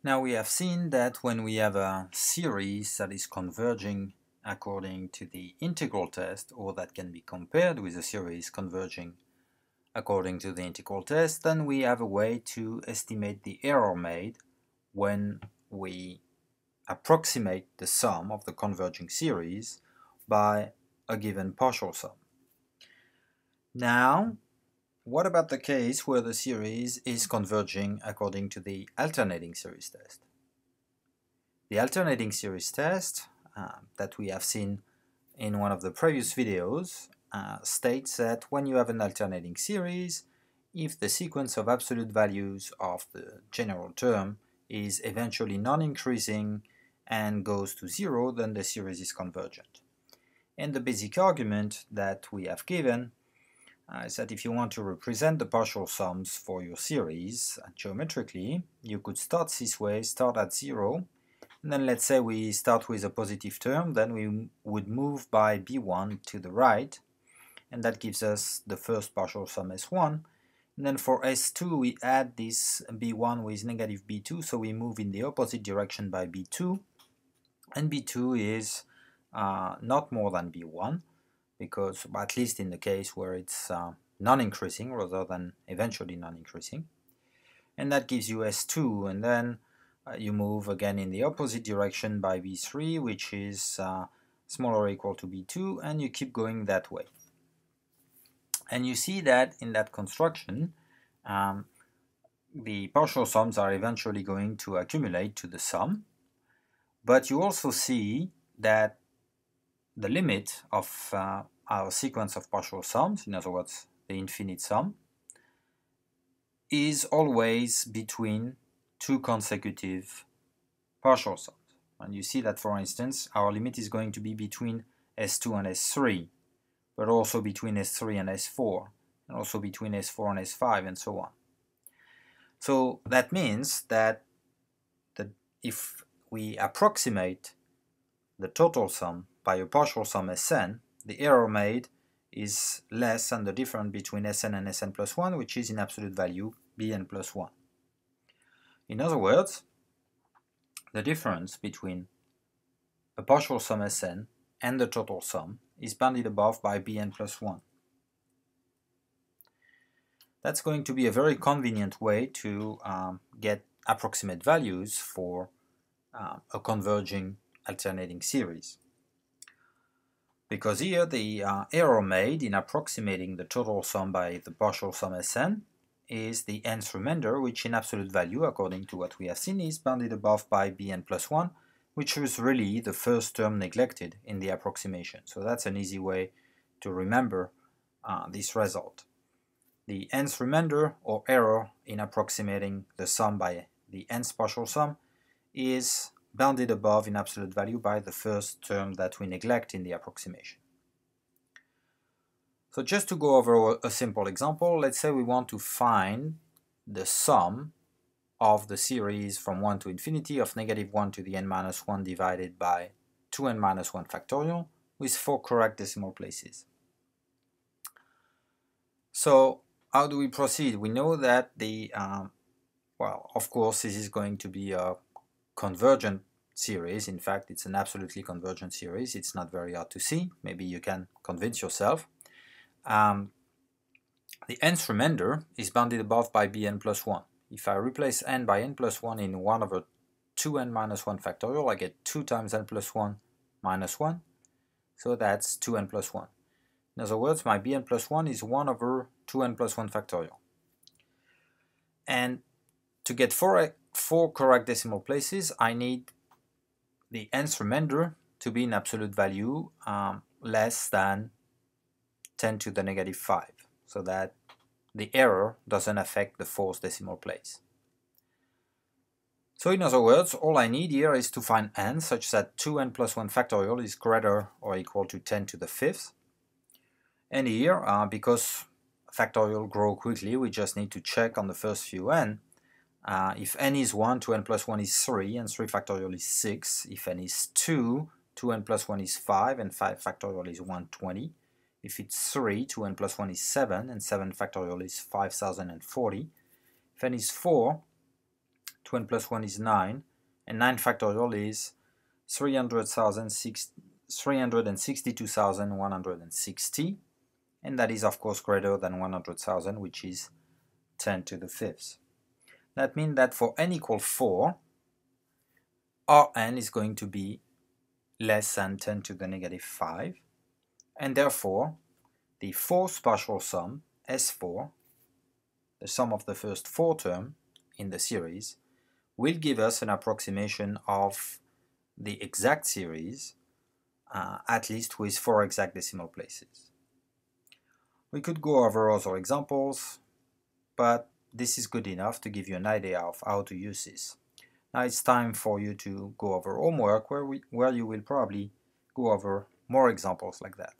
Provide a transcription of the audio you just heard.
Now we have seen that when we have a series that is converging according to the integral test, or that can be compared with a series converging according to the integral test, then we have a way to estimate the error made when we approximate the sum of the converging series by a given partial sum. Now, what about the case where the series is converging according to the alternating series test? The alternating series test that we have seen in one of the previous videos states that when you have an alternating series, if the sequence of absolute values of the general term is eventually non-increasing and goes to zero, then the series is convergent. And the basic argument that we have given is that if you want to represent the partial sums for your series geometrically, you could start this way, start at zero, and then let's say we start with a positive term, then we would move by b1 to the right, and that gives us the first partial sum S1. And then for S2 we add this b1 with negative b2, so we move in the opposite direction by b2, and b2 is not more than b1, because at least in the case where it's non-increasing rather than eventually non-increasing, and that gives you S2, and then you move again in the opposite direction by b3, which is smaller or equal to b2, and you keep going that way. And you see that in that construction the partial sums are eventually going to accumulate to the sum, but you also see that the limit of our sequence of partial sums, in other words the infinite sum, is always between two consecutive partial sums. And you see that, for instance, our limit is going to be between S2 and S3, but also between S3 and S4, and also between S4 and S5, and so on. So that means that if we approximate the total sum by a partial sum Sn, the error made is less than the difference between Sn and Sn plus 1, which is in absolute value Bn plus 1. In other words, the difference between a partial sum Sn and the total sum is bounded above by Bn plus 1. That's going to be a very convenient way to get approximate values for a converging alternating series. Because here the error made in approximating the total sum by the partial sum Sn is the nth remainder, which in absolute value, according to what we have seen, is bounded above by Bn plus 1, which is really the first term neglected in the approximation. So that's an easy way to remember this result. The nth remainder, or error, in approximating the sum by the nth partial sum is bounded above in absolute value by the first term that we neglect in the approximation. So just to go over a simple example, let's say we want to find the sum of the series from 1 to infinity of negative 1 to the n minus 1 divided by 2n minus 1 factorial with 4 correct decimal places. So how do we proceed? We know that well, of course, this is going to be a convergent series. In fact, it's an absolutely convergent series. It's not very hard to see. Maybe you can convince yourself. The nth remainder is bounded above by Bn plus 1. If I replace n by n plus 1 in 1 over 2n minus 1 factorial, I get 2 times n plus 1 minus 1. So that's 2n plus 1. In other words, my Bn plus 1 is 1 over 2n plus 1 factorial. And to get 4 correct decimal places, I need the nth remainder to be in absolute value less than 10 to the negative 5, so that the error doesn't affect the fourth decimal place. So in other words, all I need here is to find n such that 2n plus 1 factorial is greater or equal to 10 to the 5th. And here, because factorial grow quickly, we just need to check on the first few n. If n is 1, 2n plus 1 is 3, and 3 factorial is 6. If n is 2, 2n plus 1 is 5, and 5 factorial is 120. If it's 3, 2n plus 1 is 7, and 7 factorial is 5040. If n is 4, 2n plus 1 is 9, and 9 factorial is 362,160, and that is of course greater than 100,000, which is 10 to the fifth. That means that for n equals 4, Rn is going to be less than 10 to the negative 5, and therefore the fourth partial sum, S4, the sum of the first 4 terms in the series, will give us an approximation of the exact series, at least with 4 exact decimal places. We could go over other examples, but this is good enough to give you an idea of how to use this. Now it's time for you to go over homework where you will probably go over more examples like that.